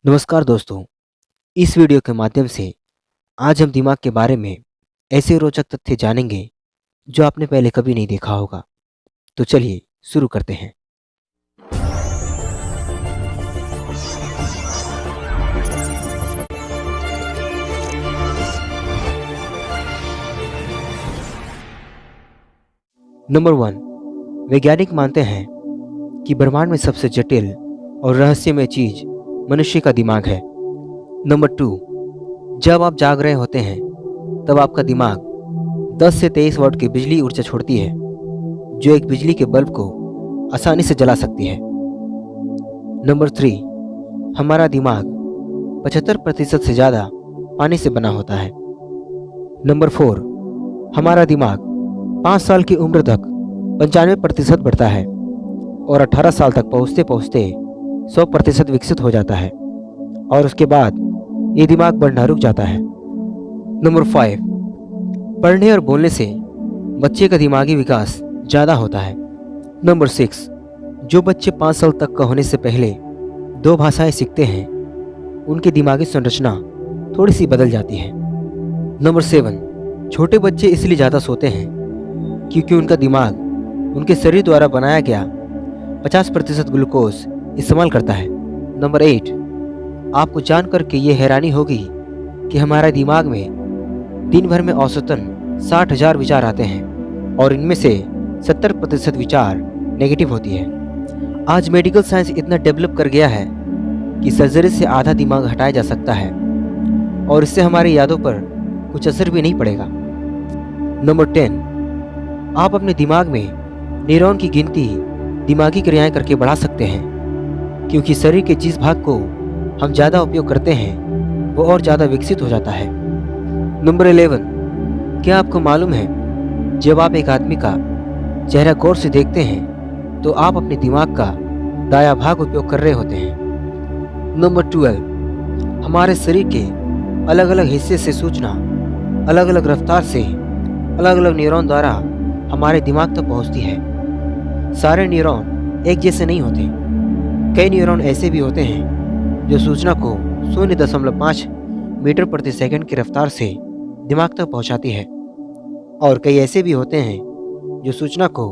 नमस्कार दोस्तों। इस वीडियो के माध्यम से आज हम दिमाग के बारे में ऐसे रोचक तथ्य जानेंगे जो आपने पहले कभी नहीं देखा होगा। तो चलिए शुरू करते हैं। नंबर 1, वैज्ञानिक मानते हैं कि ब्रह्मांड में सबसे जटिल और रहस्यमय चीज मनुष्य का दिमाग है। नंबर 2, जब आप जाग रहे होते हैं तब आपका दिमाग 10 से 23 वाट की बिजली ऊर्जा छोड़ती है, जो एक बिजली के बल्ब को आसानी से जला सकती है। नंबर 3, हमारा दिमाग 75% से ज़्यादा पानी से बना होता है। नंबर 4, हमारा दिमाग 5 साल की उम्र तक 95% बढ़ता है और 18 साल तक पहुँचते पहुँचते 100% विकसित हो जाता है और उसके बाद ये दिमाग बढ़ना रुक जाता है। नंबर 5, पढ़ने और बोलने से बच्चे का दिमागी विकास ज़्यादा होता है। नंबर 6, जो बच्चे 5 साल तक का होने से पहले 2 भाषाएं सीखते हैं उनकी दिमागी संरचना थोड़ी सी बदल जाती है। नंबर 7, छोटे बच्चे इसलिए ज़्यादा सोते हैं क्योंकि उनका दिमाग उनके शरीर द्वारा बनाया गया 50% ग्लूकोज इस्तेमाल करता है। नंबर 8, आपको जानकर के ये हैरानी होगी कि हमारे दिमाग में दिन भर में औसतन 60,000 विचार आते हैं और इनमें से 70% विचार नेगेटिव होती है। आज मेडिकल साइंस इतना डेवलप कर गया है कि सर्जरी से आधा दिमाग हटाया जा सकता है और इससे हमारी यादों पर कुछ असर भी नहीं पड़ेगा। नंबर 10, आप अपने दिमाग में न्यूरॉन की गिनती दिमागी क्रियाएं करके बढ़ा सकते हैं, क्योंकि शरीर के जिस भाग को हम ज़्यादा उपयोग करते हैं वो और ज़्यादा विकसित हो जाता है। नंबर 11, क्या आपको मालूम है जब आप एक आदमी का चेहरा गौर से देखते हैं तो आप अपने दिमाग का दायां भाग उपयोग कर रहे होते हैं। नंबर 12, हमारे शरीर के अलग अलग हिस्से से सूचना अलग अलग रफ्तार से अलग अलग न्यूरॉन द्वारा हमारे दिमाग तक पहुंचती है। सारे न्यूरॉन एक जैसे नहीं होते। कई न्यूरॉन ऐसे भी होते हैं जो सूचना को 0.5 मीटर प्रति सेकंड की रफ्तार से दिमाग तक पहुंचाती है और कई ऐसे भी होते हैं जो सूचना को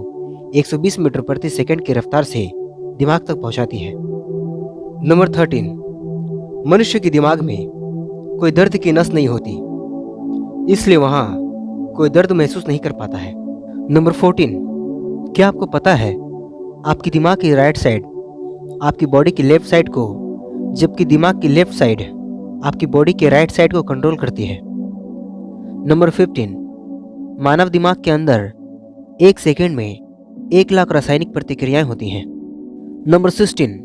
120 मीटर प्रति सेकंड की रफ्तार से दिमाग तक पहुंचाती है। नंबर 13, मनुष्य के दिमाग में कोई दर्द की नस नहीं होती, इसलिए वहाँ कोई दर्द महसूस नहीं कर पाता है। नंबर 14, क्या आपको पता है आपकी दिमाग की राइट साइड आपकी बॉडी की लेफ्ट साइड को, जबकि दिमाग की लेफ्ट साइड आपकी बॉडी के राइट साइड को कंट्रोल करती है। नंबर 15, मानव दिमाग के अंदर 1 सेकंड में 1 लाख रासायनिक प्रतिक्रियाएं होती हैं। नंबर 16,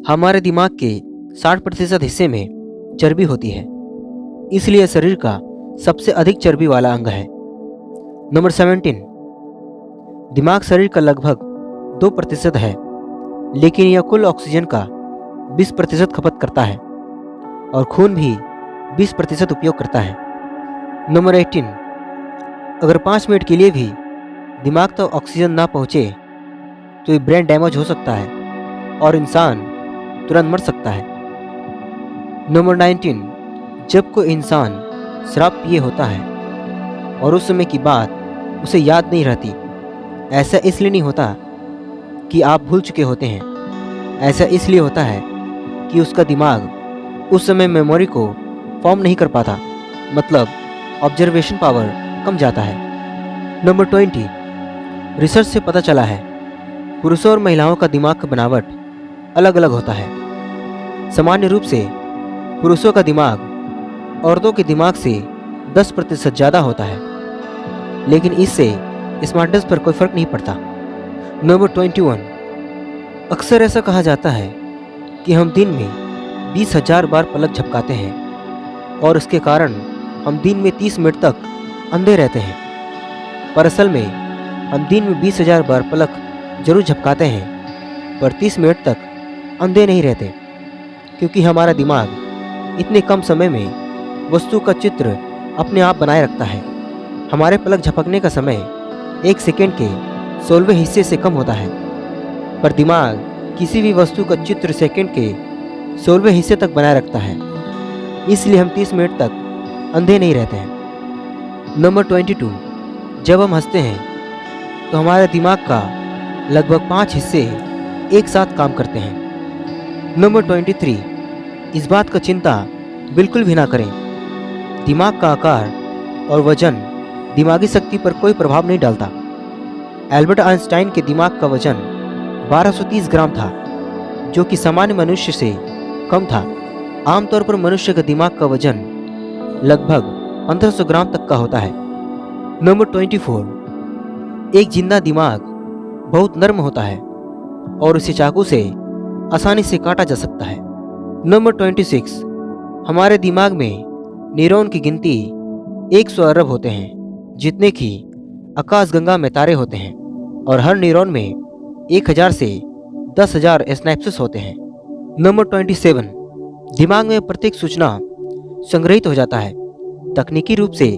हमारे दिमाग के 60% हिस्से में चर्बी होती है, इसलिए शरीर का सबसे अधिक चर्बी वाला अंग है। नंबर 17, दिमाग शरीर का लगभग 2% है, लेकिन यह कुल ऑक्सीजन का 20% खपत करता है और खून भी 20% उपयोग करता है। नंबर 18, अगर 5 मिनट के लिए भी दिमाग तक ऑक्सीजन ना पहुँचे तो ये ब्रेन डैमेज हो सकता है और इंसान तुरंत मर सकता है। नंबर 19, जब कोई इंसान शराब पिए होता है और उस समय की बात उसे याद नहीं रहती, ऐसा इसलिए नहीं होता कि आप भूल चुके होते हैं, ऐसा इसलिए होता है कि उसका दिमाग उस समय मेमोरी को फॉर्म नहीं कर पाता, मतलब ऑब्जर्वेशन पावर कम जाता है। नंबर 20, रिसर्च से पता चला है पुरुषों और महिलाओं का दिमाग का बनावट अलग अलग होता है। सामान्य रूप से पुरुषों का दिमाग औरतों के दिमाग से 10% ज़्यादा होता है, लेकिन इससे स्मार्टनेस पर कोई फर्क नहीं पड़ता। नंबर 21, अक्सर ऐसा कहा जाता है कि हम दिन में 20,000 बार पलक झपकाते हैं और इसके कारण हम दिन में 30 मिनट तक अंधे रहते हैं। पर असल में हम दिन में 20,000 बार पलक जरूर झपकाते हैं, पर 30 मिनट तक अंधे नहीं रहते, क्योंकि हमारा दिमाग इतने कम समय में वस्तु का चित्र अपने आप बनाए रखता है। हमारे पलक झपकने का समय 1 सेकंड के 16वें हिस्से से कम होता है, पर दिमाग किसी भी वस्तु का चित्र सेकंड के 16वें हिस्से तक बनाए रखता है, इसलिए हम 30 मिनट तक अंधे नहीं रहते हैं। नंबर 22, जब हम हंसते हैं तो हमारे दिमाग का लगभग 5 हिस्से एक साथ काम करते हैं। नंबर 23, इस बात का चिंता बिल्कुल भी ना करें, दिमाग का आकार और वजन दिमागी शक्ति पर कोई प्रभाव नहीं डालता। एल्बर्ट आइंस्टाइन के दिमाग का वजन 1230 ग्राम था, जो कि सामान्य मनुष्य से कम था। आमतौर पर मनुष्य का दिमाग का वजन लगभग 1500 ग्राम तक का होता है। नंबर 24, एक जिंदा दिमाग बहुत नर्म होता है और उसे चाकू से आसानी से काटा जा सकता है। नंबर 26, हमारे दिमाग में न्यूरॉन की गिनती 100 अरब होते हैं, जितने कि आकाशगंगा में तारे होते हैं, और हर न्यूरॉन में 1000 से 10,000 स्नैप्सेस होते हैं। नंबर 27, दिमाग में प्रत्येक सूचना संग्रहित हो जाता है। तकनीकी रूप से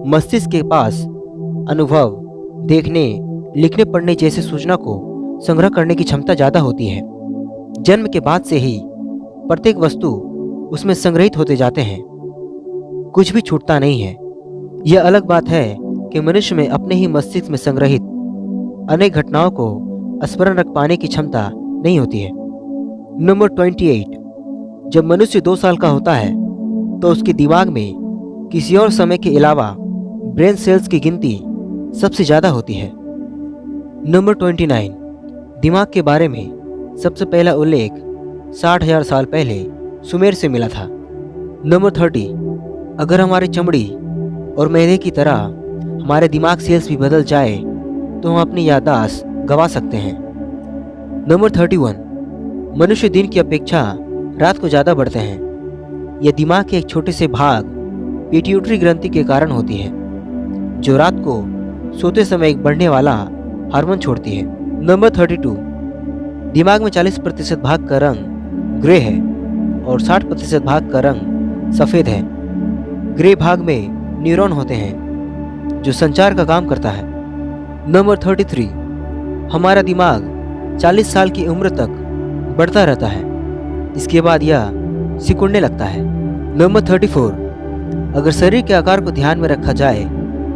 मस्तिष्क के पास अनुभव, देखने, लिखने पढ़ने जैसे सूचना को संग्रह करने की क्षमता ज़्यादा होती है। जन्म के बाद से ही प्रत्येक वस्तु उसमें संग्रहित होते जाते हैं, कुछ भी छूटता नहीं है। यह अलग बात है कि मनुष्य में अपने ही मस्तिष्क में संग्रहित अनेक घटनाओं को स्मरण रख पाने की क्षमता नहीं होती है। नंबर 28, जब मनुष्य 2 साल का होता है तो उसके दिमाग में किसी और समय के अलावा ब्रेन सेल्स की गिनती सबसे ज़्यादा होती है। नंबर 29, दिमाग के बारे में सबसे पहला उल्लेख 60,000 साल पहले सुमेर से मिला था। नंबर 30, अगर हमारी चमड़ी और मैदे की तरह हमारे दिमाग सेल्स भी बदल जाए तो हम अपनी याददाश्त गंवा सकते हैं। नंबर 31, मनुष्य दिन की अपेक्षा रात को ज़्यादा बढ़ते हैं। यह दिमाग के एक छोटे से भाग पिट्यूटरी ग्रंथि के कारण होती है, जो रात को सोते समय एक बढ़ने वाला हार्मोन छोड़ती है। नंबर 32, दिमाग में 40% भाग का रंग ग्रे है और 60% भाग का रंग सफ़ेद है। ग्रे भाग में न्यूरॉन होते हैं जो संचार का काम करता है। नंबर 33, हमारा दिमाग 40 साल की उम्र तक बढ़ता रहता है, इसके बाद यह सिकुड़ने लगता है। नंबर 34, अगर शरीर के आकार को ध्यान में रखा जाए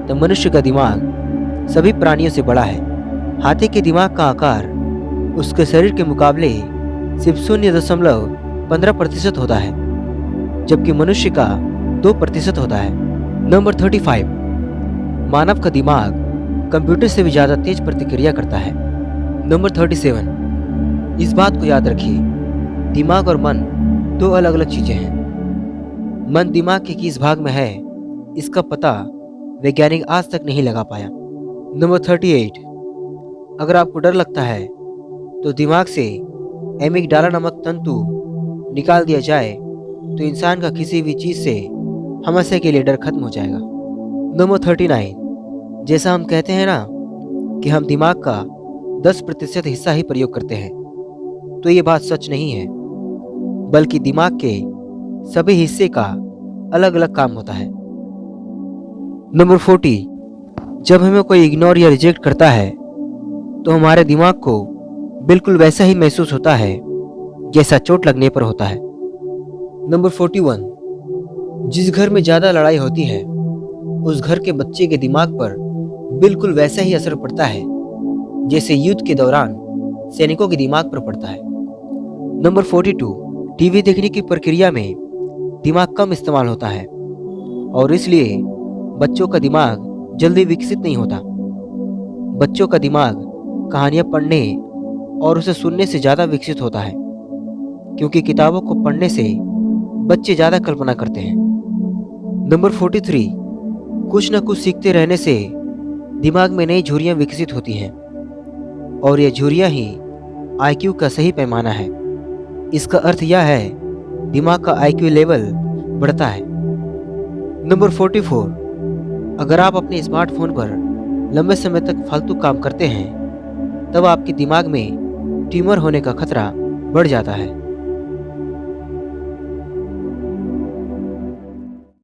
तो मनुष्य का दिमाग सभी प्राणियों से बड़ा है। हाथी के दिमाग का आकार उसके शरीर के मुकाबले सिर्फ 0.15% होता है, जबकि मनुष्य का 2% होता है। नंबर 35, मानव का दिमाग कंप्यूटर से भी ज़्यादा तेज प्रतिक्रिया करता है। नंबर 37, इस बात को याद रखिए, दिमाग और मन 2 अलग अलग चीज़ें हैं। मन दिमाग के किस भाग में है, इसका पता वैज्ञानिक आज तक नहीं लगा पाया। नंबर 38, अगर आपको डर लगता है तो दिमाग से एमिगडाला नामक तंतु निकाल दिया जाए तो इंसान का किसी भी चीज़ से हमेशा के लिए डर खत्म हो जाएगा। नंबर 39, जैसा हम कहते हैं ना कि हम दिमाग का 10% हिस्सा ही प्रयोग करते हैं, तो ये बात सच नहीं है, बल्कि दिमाग के सभी हिस्से का अलग अलग काम होता है। नंबर 40, जब हमें कोई इग्नोर या रिजेक्ट करता है तो हमारे दिमाग को बिल्कुल वैसा ही महसूस होता है जैसा चोट लगने पर होता है। नंबर 41, जिस घर में ज़्यादा लड़ाई होती है उस घर के बच्चे के दिमाग पर बिल्कुल वैसा ही असर पड़ता है जैसे युद्ध के दौरान सैनिकों के दिमाग पर पड़ता है। नंबर 42, टीवी देखने की प्रक्रिया में दिमाग कम इस्तेमाल होता है और इसलिए बच्चों का दिमाग जल्दी विकसित नहीं होता। बच्चों का दिमाग कहानियाँ पढ़ने और उसे सुनने से ज़्यादा विकसित होता है, क्योंकि किताबों को पढ़ने से बच्चे ज़्यादा कल्पना करते हैं। नंबर 43, कुछ न कुछ सीखते रहने से दिमाग में नई झुर्रियाँ विकसित होती हैं और ये झुर्रियाँ ही IQ का सही पैमाना है। इसका अर्थ यह है दिमाग का IQ लेवल बढ़ता है। नंबर 44, अगर आप अपने स्मार्टफोन पर लंबे समय तक फालतू काम करते हैं तब आपके दिमाग में ट्यूमर होने का खतरा बढ़ जाता है।